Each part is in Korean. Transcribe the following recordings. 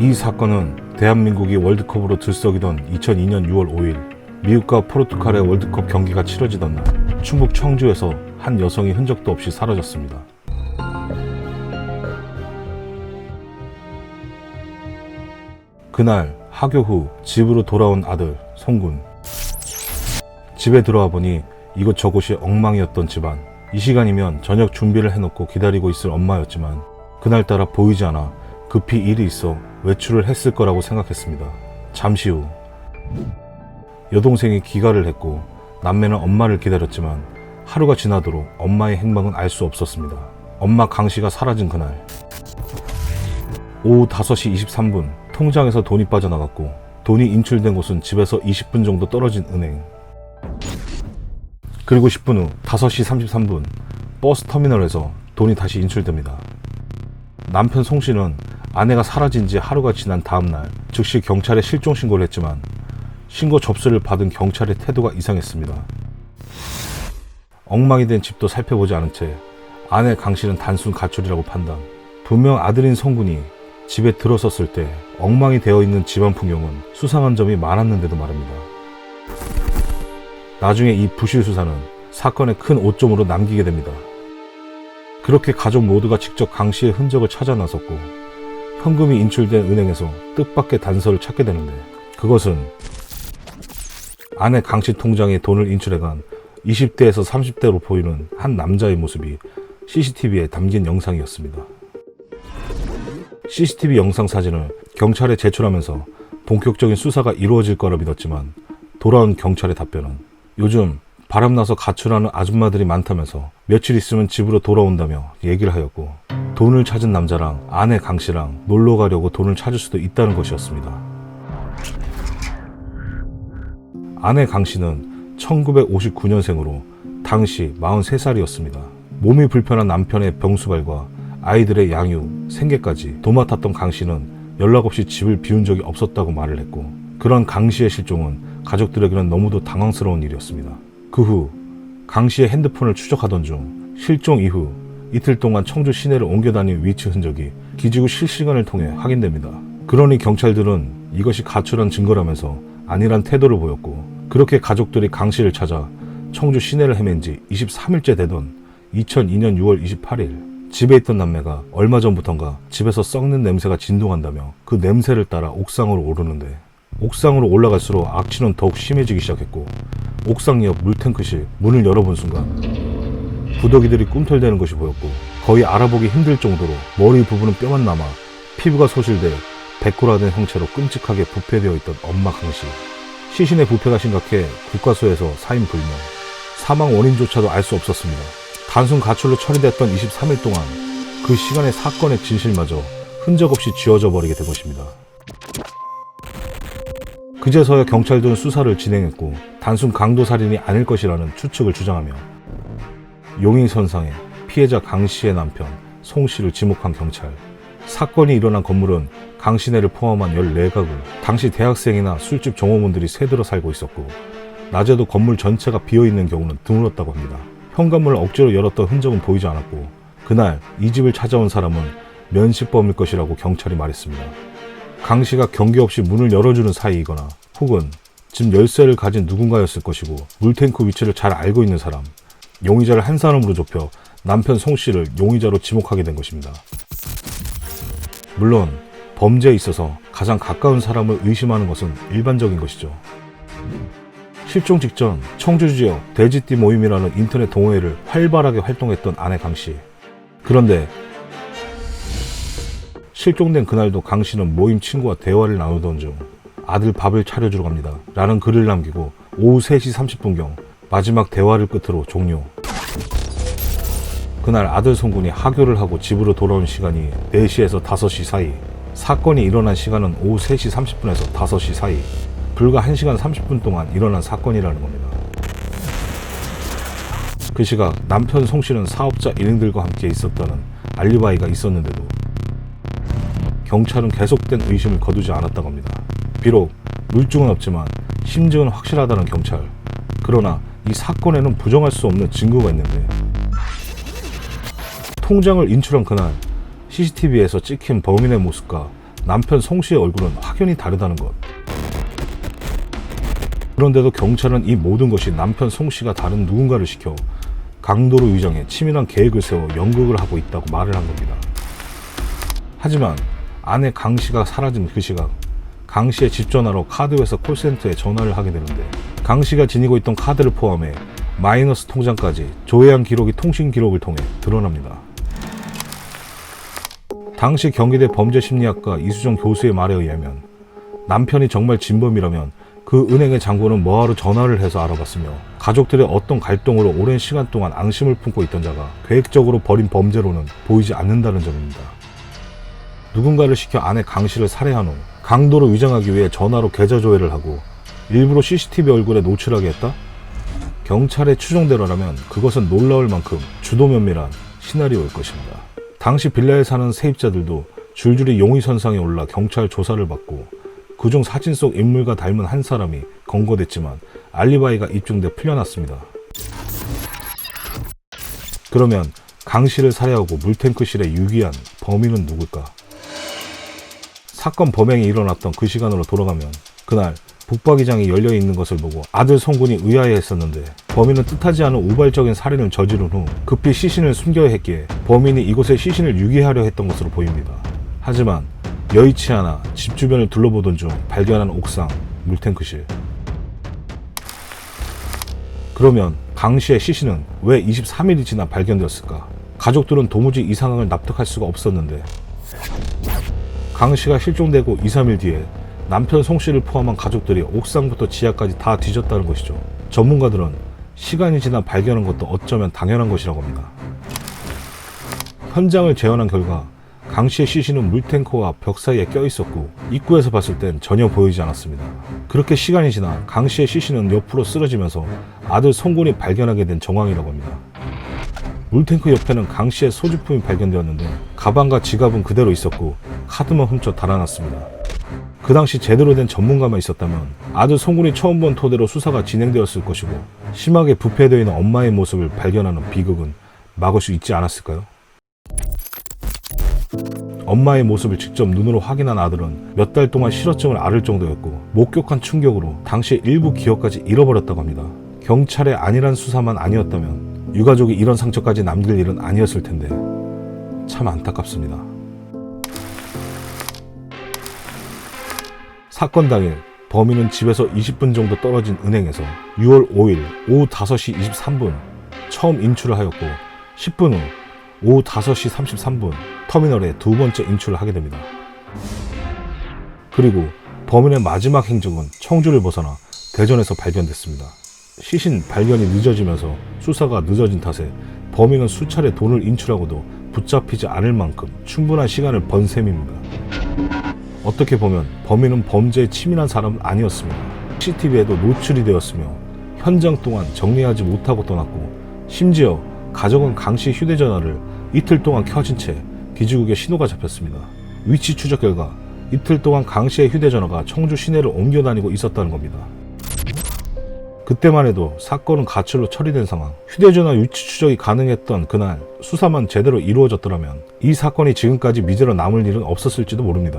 이 사건은 대한민국이 월드컵으로 들썩이던 2002년 6월 5일 미국과 포르투갈의 월드컵 경기가 치러지던 날 충북 청주에서 한 여성이 흔적도 없이 사라졌습니다. 그날 하교 후 집으로 돌아온 아들 송군. 집에 들어와 보니 이곳저곳이 엉망이었던 집안. 이 시간이면 저녁 준비를 해놓고 기다리고 있을 엄마였지만 그날따라 보이지 않아 급히 일이 있어 외출을 했을 거라고 생각했습니다. 잠시 후 여동생이 귀가를 했고 남매는 엄마를 기다렸지만 하루가 지나도록 엄마의 행방은 알 수 없었습니다. 엄마 강씨가 사라진 그날 오후 5시 23분 통장에서 돈이 빠져나갔고 돈이 인출된 곳은 집에서 20분 정도 떨어진 은행. 그리고 10분 후 5시 33분 버스 터미널에서 돈이 다시 인출됩니다. 남편 송씨는 아내가 사라진 지 하루가 지난 다음날 즉시 경찰에 실종 신고를 했지만 신고 접수를 받은 경찰의 태도가 이상했습니다. 엉망이 된 집도 살펴보지 않은 채 아내 강씨는 단순 가출이라고 판단. 분명 아들인 성군이 집에 들어섰을 때 엉망이 되어 있는 집안 풍경은 수상한 점이 많았는데도 말입니다. 나중에 이 부실 수사는 사건의 큰 오점으로 남기게 됩니다. 그렇게 가족 모두가 직접 강씨의 흔적을 찾아 나섰고 현금이 인출된 은행에서 뜻밖의 단서를 찾게 되는데 그것은 아내 강씨 통장에 돈을 인출해간 20대에서 30대로 보이는 한 남자의 모습이 CCTV에 담긴 영상이었습니다. CCTV 영상 사진을 경찰에 제출하면서 본격적인 수사가 이루어질 거라 믿었지만 돌아온 경찰의 답변은 요즘 바람나서 가출하는 아줌마들이 많다면서 며칠 있으면 집으로 돌아온다며 얘기를 하였고 돈을 찾은 남자랑 아내 강씨랑 놀러 가려고 돈을 찾을 수도 있다는 것이었습니다. 아내 강씨는 1959년생으로 당시 43살이었습니다. 몸이 불편한 남편의 병수발과 아이들의 양육, 생계까지 도맡았던 강씨는 연락 없이 집을 비운 적이 없었다고 말을 했고 그런 강씨의 실종은 가족들에게는 너무도 당황스러운 일이었습니다. 그 후 강씨의 핸드폰을 추적하던 중 실종 이후 이틀 동안 청주 시내를 옮겨 다닌 위치 흔적이 기지국 실시간을 통해 확인됩니다. 그러니 경찰들은 이것이 가출한 증거라면서 아니란 태도를 보였고 그렇게 가족들이 강씨를 찾아 청주 시내를 헤맨 지 23일째 되던 2002년 6월 28일 집에 있던 남매가 얼마 전부턴가 집에서 썩는 냄새가 진동한다며 그 냄새를 따라 옥상으로 오르는데 옥상으로 올라갈수록 악취는 더욱 심해지기 시작했고 옥상 옆 물탱크실 문을 열어본 순간 부더기들이 꿈틀대는 것이 보였고 거의 알아보기 힘들 정도로 머리 부분은 뼈만 남아 피부가 소실돼 백골화된 형체로 끔찍하게 부패되어 있던 엄마 강씨. 시신의 부패가 심각해 국과수에서 사인 불명. 사망 원인조차도 알 수 없었습니다. 단순 가출로 처리됐던 23일 동안 그 시간의 사건의 진실마저 흔적 없이 지워져 버리게 된 것입니다. 그제서야 경찰들은 수사를 진행했고 단순 강도살인이 아닐 것이라는 추측을 주장하며 용의선상에 피해자 강씨의 남편 송씨를 지목한 경찰. 사건이 일어난 건물은 강씨네를 포함한 14가구, 당시 대학생이나 술집 종업원들이 새들어 살고 있었고 낮에도 건물 전체가 비어있는 경우는 드물었다고 합니다. 현관문을 억지로 열었던 흔적은 보이지 않았고 그날 이 집을 찾아온 사람은 면식범일 것이라고 경찰이 말했습니다. 강씨가 경계 없이 문을 열어주는 사이이거나 혹은 집 열쇠를 가진 누군가였을 것이고 물탱크 위치를 잘 알고 있는 사람, 용의자를 한 사람으로 좁혀 남편 송씨를 용의자로 지목하게 된 것입니다. 물론 범죄에 있어서 가장 가까운 사람을 의심하는 것은 일반적인 것이죠. 실종 직전 청주 지역 돼지띠 모임이라는 인터넷 동호회를 활발하게 활동했던 아내 강씨. 그런데 실종된 그날도 강씨는 모임 친구와 대화를 나누던 중 아들 밥을 차려주러 갑니다 라는 글을 남기고 오후 3시 30분경 마지막 대화를 끝으로 종료. 그날 아들 송군이 하교를 하고 집으로 돌아온 시간이 4시에서 5시 사이. 사건이 일어난 시간은 오후 3시 30분에서 5시 사이. 불과 1시간 30분 동안 일어난 사건이라는 겁니다. 그 시각 남편 송씨는 사업자 일행들과 함께 있었다는 알리바이가 있었는데도 경찰은 계속된 의심을 거두지 않았다고 합니다. 비록 물증은 없지만 심증은 확실하다는 경찰. 그러나 이 사건에는 부정할 수 없는 증거가 있는데 통장을 인출한 그날 CCTV에서 찍힌 범인의 모습과 남편 송 씨의 얼굴은 확연히 다르다는 것. 그런데도 경찰은 이 모든 것이 남편 송 씨가 다른 누군가를 시켜 강도로 위장해 치밀한 계획을 세워 연극을 하고 있다고 말을 한 겁니다. 하지만 아내 강 씨가 사라진 그 시각, 강 씨의 집 전화로 카드회사 콜센터에 전화를 하게 되는데 강 씨가 지니고 있던 카드를 포함해 마이너스 통장까지 조회한 기록이 통신 기록을 통해 드러납니다. 당시 경기대 범죄심리학과 이수정 교수의 말에 의하면 남편이 정말 진범이라면 그 은행의 잔고는 뭐하러 전화를 해서 알아봤으며 가족들의 어떤 갈등으로 오랜 시간 동안 앙심을 품고 있던 자가 계획적으로 벌인 범죄로는 보이지 않는다는 점입니다. 누군가를 시켜 아내 강 씨를 살해한 후 강도로 위장하기 위해 전화로 계좌 조회를 하고 일부러 CCTV 얼굴에 노출하게 했다? 경찰의 추정대로라면 그것은 놀라울 만큼 주도 면밀한 시나리오일 것입니다. 당시 빌라에 사는 세입자들도 줄줄이 용의선상에 올라 경찰 조사를 받고 그중 사진 속 인물과 닮은 한 사람이 검거됐지만 알리바이가 입증돼 풀려났습니다. 그러면 강 씨를 살해하고 물탱크실에 유기한 범인은 누굴까? 사건 범행이 일어났던 그 시간으로 돌아가면 그날 북박이장이 열려있는 것을 보고 아들 송군이 의아해했었는데 범인은 뜻하지 않은 우발적인 살인을 저지른 후 급히 시신을 숨겨야 했기에 범인이 이곳에 시신을 유기하려 했던 것으로 보입니다. 하지만 여의치 않아 집 주변을 둘러보던 중 발견한 옥상 물탱크실. 그러면 강 씨의 시신은 왜 23일이 지나 발견되었을까? 가족들은 도무지 이 상황을 납득할 수가 없었는데 강 씨가 실종되고 2-3일 뒤에 남편 송 씨를 포함한 가족들이 옥상부터 지하까지 다 뒤졌다는 것이죠. 전문가들은 시간이 지나 발견한 것도 어쩌면 당연한 것이라고 합니다. 현장을 재현한 결과 강 씨의 시신은 물탱크와 벽 사이에 껴있었고 입구에서 봤을 땐 전혀 보이지 않았습니다. 그렇게 시간이 지나 강 씨의 시신은 옆으로 쓰러지면서 아들 송군이 발견하게 된 정황이라고 합니다. 물탱크 옆에는 강 씨의 소지품이 발견되었는데 가방과 지갑은 그대로 있었고 카드만 훔쳐 달아났습니다. 그 당시 제대로 된 전문가만 있었다면 아들 송군이 처음 본 토대로 수사가 진행되었을 것이고 심하게 부패되어 있는 엄마의 모습을 발견하는 비극은 막을 수 있지 않았을까요? 엄마의 모습을 직접 눈으로 확인한 아들은 몇 달 동안 실어증을 앓을 정도였고 목격한 충격으로 당시의 일부 기억까지 잃어버렸다고 합니다. 경찰의 안일한 수사만 아니었다면 유가족이 이런 상처까지 남길 일은 아니었을 텐데 참 안타깝습니다. 사건 당일 범인은 집에서 20분 정도 떨어진 은행에서 6월 5일 오후 5시 23분 처음 인출을 하였고 10분 후 오후 5시 33분 터미널에 두 번째 인출을 하게 됩니다. 그리고 범인의 마지막 행적은 청주를 벗어나 대전에서 발견됐습니다. 시신 발견이 늦어지면서 수사가 늦어진 탓에 범인은 수차례 돈을 인출하고도 붙잡히지 않을 만큼 충분한 시간을 번 셈입니다. 어떻게 보면 범인은 범죄에 치밀한 사람은 아니었습니다. CCTV에도 노출이 되었으며 현장 동안 정리하지 못하고 떠났고 심지어 가져간 강 씨 휴대전화를 이틀 동안 켜진 채 기지국에 신호가 잡혔습니다. 위치 추적 결과 이틀 동안 강 씨의 휴대전화가 청주 시내를 옮겨 다니고 있었다는 겁니다. 그때만 해도 사건은 가출로 처리된 상황, 휴대전화 위치 추적이 가능했던 그날 수사만 제대로 이루어졌더라면 이 사건이 지금까지 미제로 남을 일은 없었을지도 모릅니다.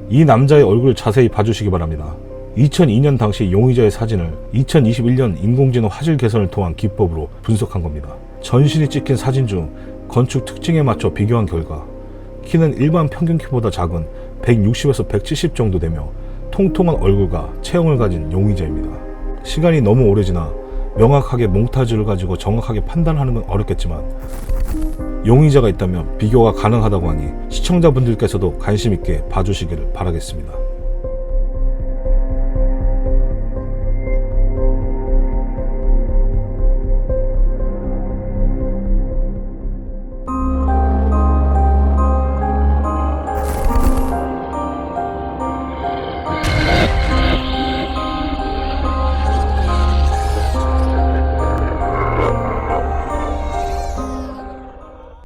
이 남자의 얼굴을 자세히 봐주시기 바랍니다. 2002년 당시 용의자의 사진을 2021년 인공지능 화질 개선을 통한 기법으로 분석한 겁니다. 전신이 찍힌 사진 중 건축 특징에 맞춰 비교한 결과 키는 일반 평균 키보다 작은 160에서 170 정도 되며 통통한 얼굴과 체형을 가진 용의자입니다. 시간이 너무 오래 지나 명확하게 몽타주를 가지고 정확하게 판단하는 건 어렵겠지만 용의자가 있다면 비교가 가능하다고 하니 시청자분들께서도 관심 있게 봐주시기를 바라겠습니다.